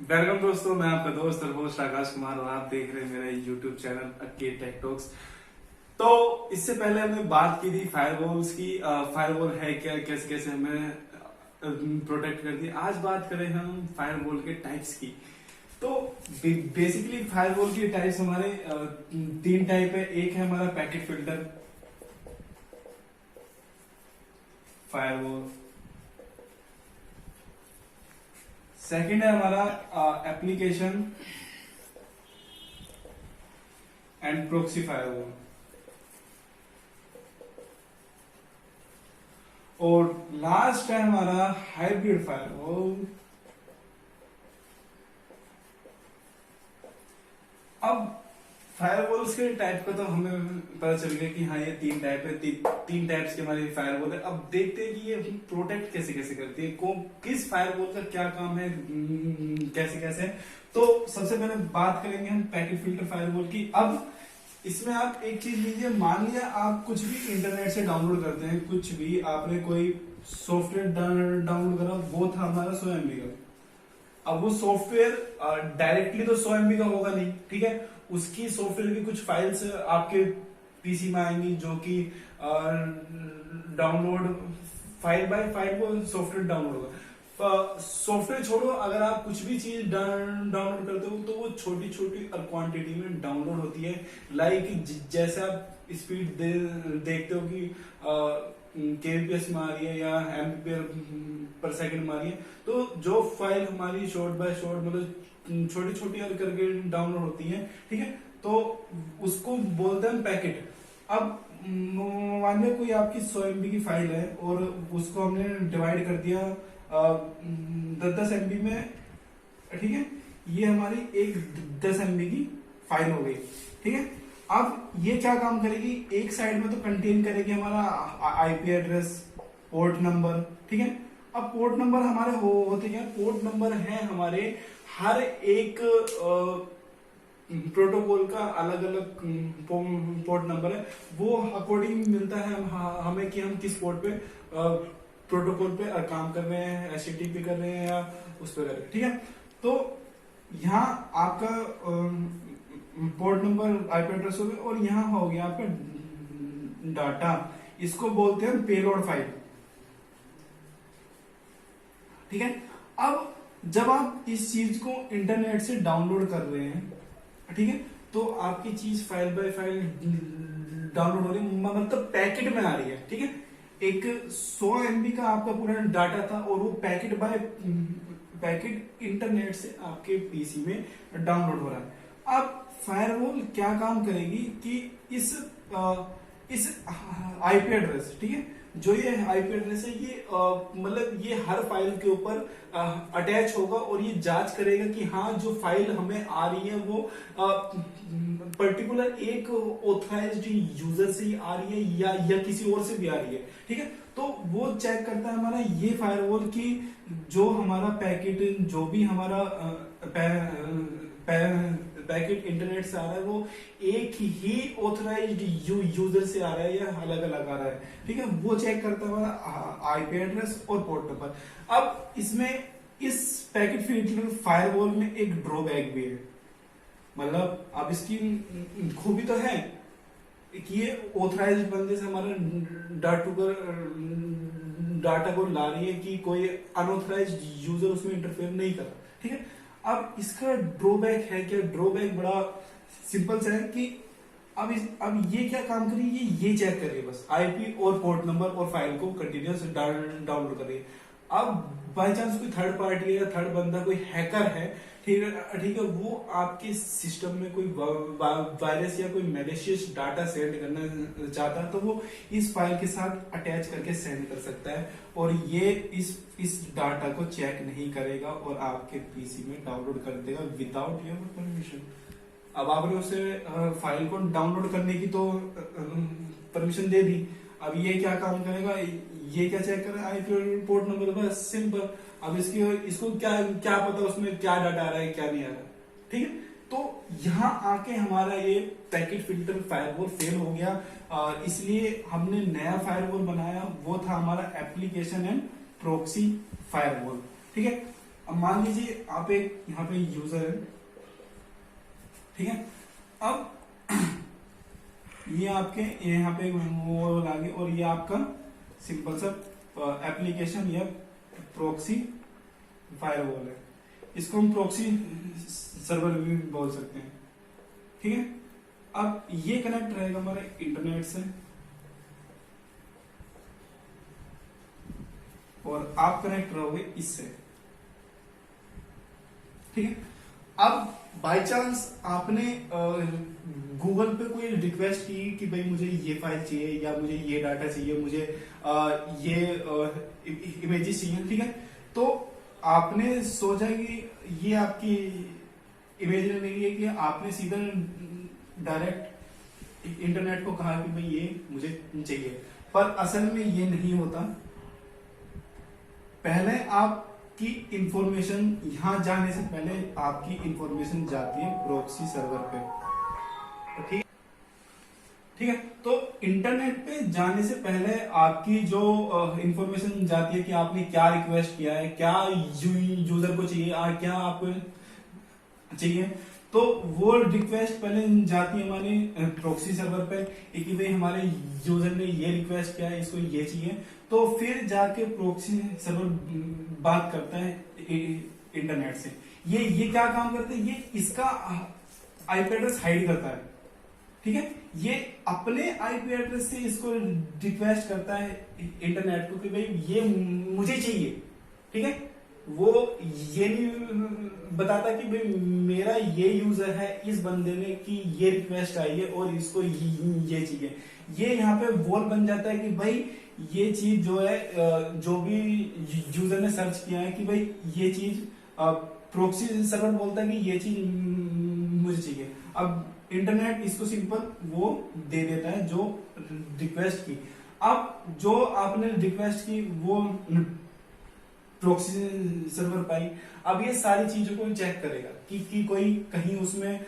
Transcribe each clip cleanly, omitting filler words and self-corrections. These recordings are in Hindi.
वेलकम दोस्तों, मैं आपका दोस्त और होस्ट आकाश कुमार और आप देख रहे हैं मेरा यूट्यूब चैनल अक्के टेक टॉक्स। तो इससे पहले हमने बात की थी फायरवॉल्स की। फायरवॉल है क्या, कैसे कैसे हमें प्रोटेक्ट करती है। आज बात करें हम फायरवॉल के टाइप्स की। तो बेसिकली फायरवॉल के टाइप्स हमारे तीन टाइप है। एक है हमारा पैकेट फिल्टर फायरवॉल, सेकंड है हमारा एप्लीकेशन एंड प्रोक्सी फायरवॉल, और लास्ट है हमारा हाइब्रिड फायरवॉल। अब फायरवॉल्स के टाइप का तो हमें पता चल गया कि हाँ ये तीन टाइप है। तीन टाइप्स की हमारी फायरवॉल है। अब देखते हैं कि ये प्रोटेक्ट कैसे कैसे करती है, किस फायरवॉल का क्या काम है, कैसे कैसे। तो सबसे पहले बात करेंगे हम पैकेट फिल्टर फायरवॉल की। अब इसमें आप एक चीज लीजिए, मान लिया आप कुछ भी इंटरनेट से डाउनलोड करते हैं, कुछ भी आपने कोई सॉफ्टवेयर डाउनलोड करा, वो था हमारा 100 MB का। अब वो सॉफ्टवेयर डायरेक्टली तो 100 MB का होगा नहीं, ठीक है। उसकी सॉफ्टवेयर की कुछ फाइल्स आपके पीसी में आएंगी जो कि डाउनलोड फाइल बाय फाइल वो सॉफ्टवेयर डाउनलोड होगा। सॉफ्टवेयर छोड़ो, अगर आप कुछ भी चीज डाउनलोड करते हो तो वो छोटी छोटी क्वांटिटी में डाउनलोड होती है। लाइक जैसे आप स्पीड देखते हो कि kbps में आ रही है या MB/s में आ रही है, तो जो फाइल हमारी शॉर्ट बाय शॉर्ट मतलब छोटी छोटी करके डाउनलोड होती है, ठीक है, तो उसको बोलते हैं पैकेट। अब मान लो कोई आपकी 100 MB की फाइल है और उसको हमने डिवाइड कर दिया 10 MB में, ठीक है। ये हमारी एक 10 MB की फाइल हो गई, ठीक है। अब ये क्या काम करेगी, एक साइड में तो कंटेन करेगी हमारा आईपी एड्रेस, पोर्ट नंबर, ठीक है। अब पोर्ट नंबर हमारे होते क्या, पोर्ट नंबर है हमारे हर एक प्रोटोकॉल का अलग अलग पोर्ट नंबर है। वो अकॉर्डिंग मिलता है हमें कि हम किस पोर्ट पे प्रोटोकॉल पे काम कर रहे हैं, HTTP कर रहे हैं या उस पर कर रहे हैं, ठीक है। तो यहाँ आपका पोर्ट नंबर, आईपी एड्रेस हो गया, और यहाँ हो गया आपका डाटा। इसको बोलते हैं पेलोड फाइल, ठीक है। अब जब आप इस चीज को इंटरनेट से डाउनलोड कर रहे हैं, ठीक है, तो आपकी चीज फाइल बाय फाइल डाउनलोड हो रही है, मतलब पैकेट में आ रही है, ठीक है। एक 100 MB का आपका पूरा डाटा था और वो पैकेट बाय पैकेट इंटरनेट से आपके पीसी में डाउनलोड हो रहा है। अब फायरवॉल क्या काम करेगी कि इस आईपी एड्रेस, ठीक है, जो ये आईपी एड्रेस है, ये मतलब ये हर फाइल के ऊपर अटैच होगा और ये जांच करेगा कि हाँ जो फाइल हमें आ रही है वो पर्टिकुलर एक ऑथराइज्ड यूजर से ही आ रही है या किसी और से भी आ रही है, ठीक है। तो वो चेक करता है हमारा ये फायरवॉल की जो हमारा पैकेट, जो भी हमारा पैकेट इंटरनेट से आ रहा है वो एक ही ऑथराइज्ड यूजर से आ रहा है या अलग अलग आ रहा है, ठीक है। वो चेक करता है हमारा आईपी एड्रेस और पोर्ट नंबर। अब इसमें इस पैकेट फिल्टर फायरवॉल में एक ड्रॉबैक भी है, मतलब अब इसकी खूबी तो है कि ये ऑथराइज्ड बंदे से हमारा डाटा को ला रही है कि कोई अनऑथराइज्ड यूजर उसमें इंटरफेयर नहीं कर रहा, ठीक है। अब इसका ड्रॉबैक है क्या, ड्रॉबैक बड़ा सिंपल सा है कि अब ये क्या काम कर रही है, ये चेक कर रही है बस आईपी और पोर्ट नंबर और फाइल को कंटिन्यूस डाउनलोड कर रही है। अब बाय चांस कोई थर्ड पार्टी या थर्ड बंदा कोई हैकर है, ठीक है, वो आपके सिस्टम में कोई वायरस या कोई मैलिशियस डाटा सेंड करना चाहता है तो वो इस फाइल के साथ अटैच करके सेंड कर सकता है और ये इस डाटा को चेक नहीं करेगा और आपके पीसी में डाउनलोड कर देगा विदाउट योर परमिशन। अब आपने उसे फाइल को डाउनलोड करने की तो परमिशन दे दी, अब ये क्या काम करेगा, ये क्या चेक करेगा, आईपी पोर्ट नंबर, बस सिंपल। अब इसको क्या पता उसमें क्या डाटा आ रहा है क्या नहीं आ रहा, ठीक है। तो यहाँ आके हमारा ये पैकेट फिल्टर फायरवॉल फेल हो गया, इसलिए हमने नया फायरवॉल बनाया, वो था हमारा एप्लीकेशन एंड प्रोक्सी फायरवॉल, ठीक है। अब मान लीजिए आप एक यहाँ पे यूजर है, ठीक है। अब ये आपके यहाँ पे वो आ गए और ये आपका सिंपल सा एप्लीकेशन या प्रॉक्सी फायरवॉल है। इसको हम प्रॉक्सी सर्वर भी बोल सकते हैं, ठीक है। अब ये कनेक्ट रहेगा हमारे इंटरनेट से और आप कनेक्ट रहोगे इससे, ठीक है। अब बाय चांस आपने गूगल पे कोई रिक्वेस्ट की कि भाई मुझे ये फाइल चाहिए या मुझे ये डाटा चाहिए, मुझे ये इमेजेस चाहिए, ठीक है। तो आपने सोचा कि ये आपकी इमेज नहीं है कि आपने सीधा डायरेक्ट इंटरनेट को कहा कि भाई ये मुझे चाहिए, पर असल में ये नहीं होता। पहले आपकी इंफॉर्मेशन, यहां जाने से पहले आपकी इंफॉर्मेशन जाती है प्रॉक्सी सर्वर पे, ठीक ठीक है। तो इंटरनेट पे जाने से पहले आपकी जो इंफॉर्मेशन जाती है कि आपने क्या रिक्वेस्ट किया है, क्या यूजर को चाहिए और क्या आपको चाहिए, तो वो रिक्वेस्ट पहले जाती है हमारे प्रॉक्सी सर्वर पे कि भाई हमारे यूजर ने ये रिक्वेस्ट किया है, इसको ये चाहिए। तो फिर जाके प्रॉक्सी सर्वर बात करता है इंटरनेट से। ये क्या काम करता है, ये इसका आईपी एड्रेस हाइड करता है, ठीक है। ये अपने आईपी एड्रेस से इसको रिक्वेस्ट करता है इंटरनेट को कि भाई ये मुझे चाहिए, ठीक है। वो ये नहीं बताता कि भाई मेरा ये यूजर है, इस बंदे ने की ये रिक्वेस्ट आई है और इसको ये चाहिए। ये यहाँ पे वॉल बन जाता है कि भाई ये चीज जो है, जो भी यूजर ने सर्च किया है कि भाई ये चीज, प्रॉक्सी सर्वर बोलता है कि ये चीज मुझे चाहिए। अब इंटरनेट इसको सिंपल वो दे देता है जो रिक्वेस्ट की। अब जो आपने रिक्वेस्ट की वो प्रॉक्सी सर्वर पाई। अब ये सारी चीजों को चेक करेगा कि कोई कहीं उसमें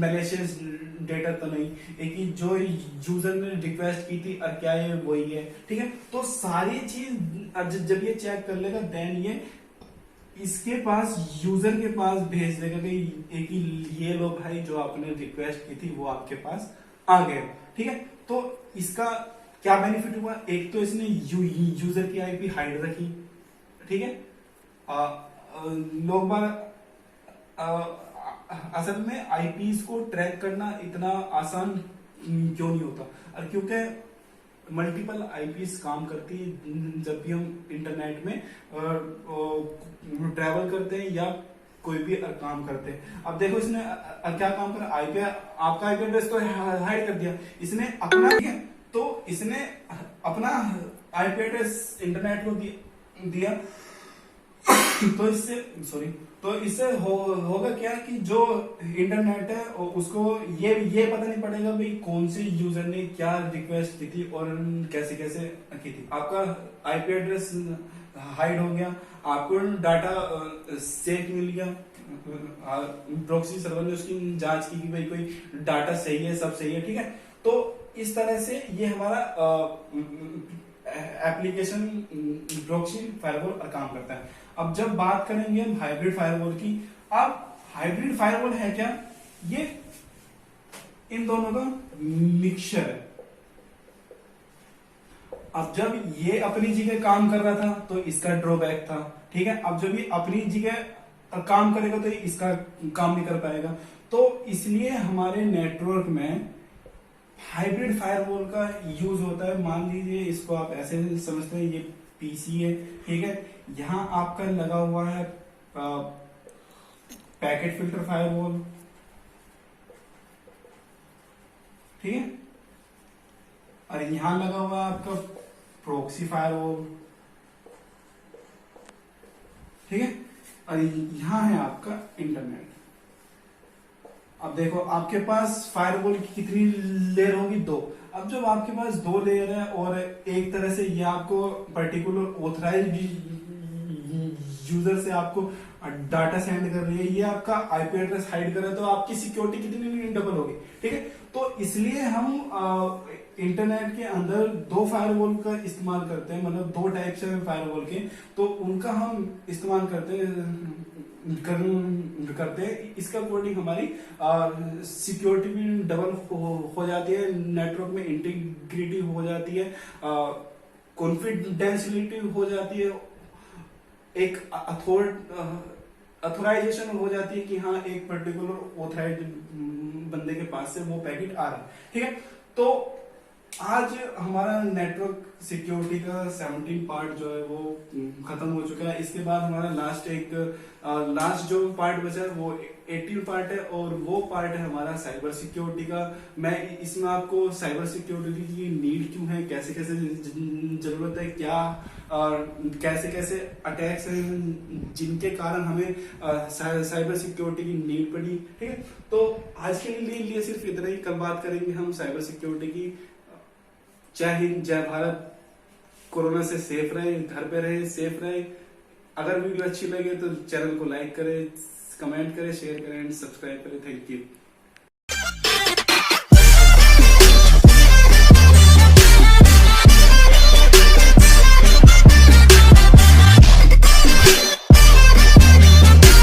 मैलिशियस डेटा तो नहीं है, कि जो यूजर ने रिक्वेस्ट की थी और क्या ये वही है, ठीक है। तो सारी चीज जब ये चेक कर लेगा देन ये इसके पास, यूजर के पास भेज देगा कि ये लो भाई जो आपने रिक्वेस्ट की थी वो आपके पास आ गए, ठीक है। तो इसका क्या बेनिफिट हुआ, एक तो इसने यूजर की आईपी हाइड रखी, ठीक है। लोग बार असल में आईपीज को ट्रैक करना इतना आसान क्यों नहीं होता, और क्योंकि मल्टीपल आईपीज काम करती है जब भी हम इंटरनेट में ट्रैवल करते हैं या कोई भी काम करते हैं। अब देखो इसने क्या काम करा, आईपी, आपका आईपी एड्रेस तो हाइड कर दिया इसने अपना, ठीक है। तो इसने अपना आईपी एड्रेस इंटरनेट को दिया तो इससे होगा क्या कि जो इंटरनेट है उसको ये पता नहीं पड़ेगा भाई कौन से यूजर ने क्या रिक्वेस्ट की थी और कैसे कैसे की थी। आपका आईपी एड्रेस हाइड हो गया, आपको डाटा सेफ मिल गया, प्रॉक्सी सर्वर ने उसकी जांच की कि भाई कोई डाटा सही है, सब सही है, ठीक है। तो इस तरह से ये हमारा एप्लीकेशन प्रॉक्सी फायरवॉल काम करता है। अब जब बात करेंगे हम हाइब्रिड फायरवॉल की, अब हाइब्रिड फायरवॉल है क्या, ये इन दोनों का मिक्सचर है। अब जब ये अपनी जगह काम कर रहा था तो इसका ड्रॉबैक था, ठीक है। अब जब ये अपनी जगह काम करेगा तो इसका काम नहीं कर पाएगा। तो इसलिए हमारे नेटवर्क में हाइब्रिड फायरवॉल का यूज होता है। मान लीजिए इसको आप ऐसे समझते हैं, ये पीसी है, ठीक है। यहां आपका लगा हुआ है पैकेट फिल्टर फायरवॉल, ठीक है, और यहां लगा हुआ है आपका प्रॉक्सी फायरवॉल, ठीक है, और यहां है आपका इंटरनेट। अब देखो आपके पास फायरवॉल की कितनी लेयर होगी, 2। अब जब आपके पास 2 लेयर है और एक तरह से ये आपको पर्टिकुलर ऑथराइज्ड यूजर से आपको डाटा सेंड कर रही है, ये आपका आईपी एड्रेस हाइड कर रहा है, तो आपकी सिक्योरिटी कितनी डबल होगी, ठीक है। तो इसलिए हम इंटरनेट के अंदर दो फायरवॉल का इस्तेमाल करते हैं, मतलब दो टाइप से फायरवॉल के, तो उनका हम इस्तेमाल करते हैं। इसका अकॉर्डिंग हमारी सिक्योरिटी भी डबल हो जाती है, नेटवर्क में इंटीग्रिटी हो जाती है, कॉन्फिडेंशियलिटी हो जाती है, एक अथोराइजेशन हो जाती है कि हाँ एक पर्टिकुलर ऑथराइज बंदे के पास से वो पैकेट आ रहा है, ठीक है। तो आज हमारा नेटवर्क सिक्योरिटी का 17 पार्ट जो है वो खत्म हो चुका है। इसके बाद हमारा लास्ट जो पार्ट बचा है वो 18 पार्ट है, और वो पार्ट है हमारा साइबर सिक्योरिटी का। मैं इसमें आपको साइबर सिक्योरिटी की नीड क्यों है, कैसे कैसे जरूरत है, क्या और कैसे कैसे अटैक्स हैं जिनके कारण हमें साइबर सिक्योरिटी की नीड पड़ी, ठीक है। तो आज के लिए सिर्फ इतना ही, कल बात करेंगे हम साइबर सिक्योरिटी की। जय हिंद, जय भारत। कोरोना से सेफ रहे, घर पे रहे, सेफ रहे। अगर वीडियो अच्छी लगे तो चैनल को लाइक करें, कमेंट करें, शेयर करें एंड सब्सक्राइब करें। Thank you.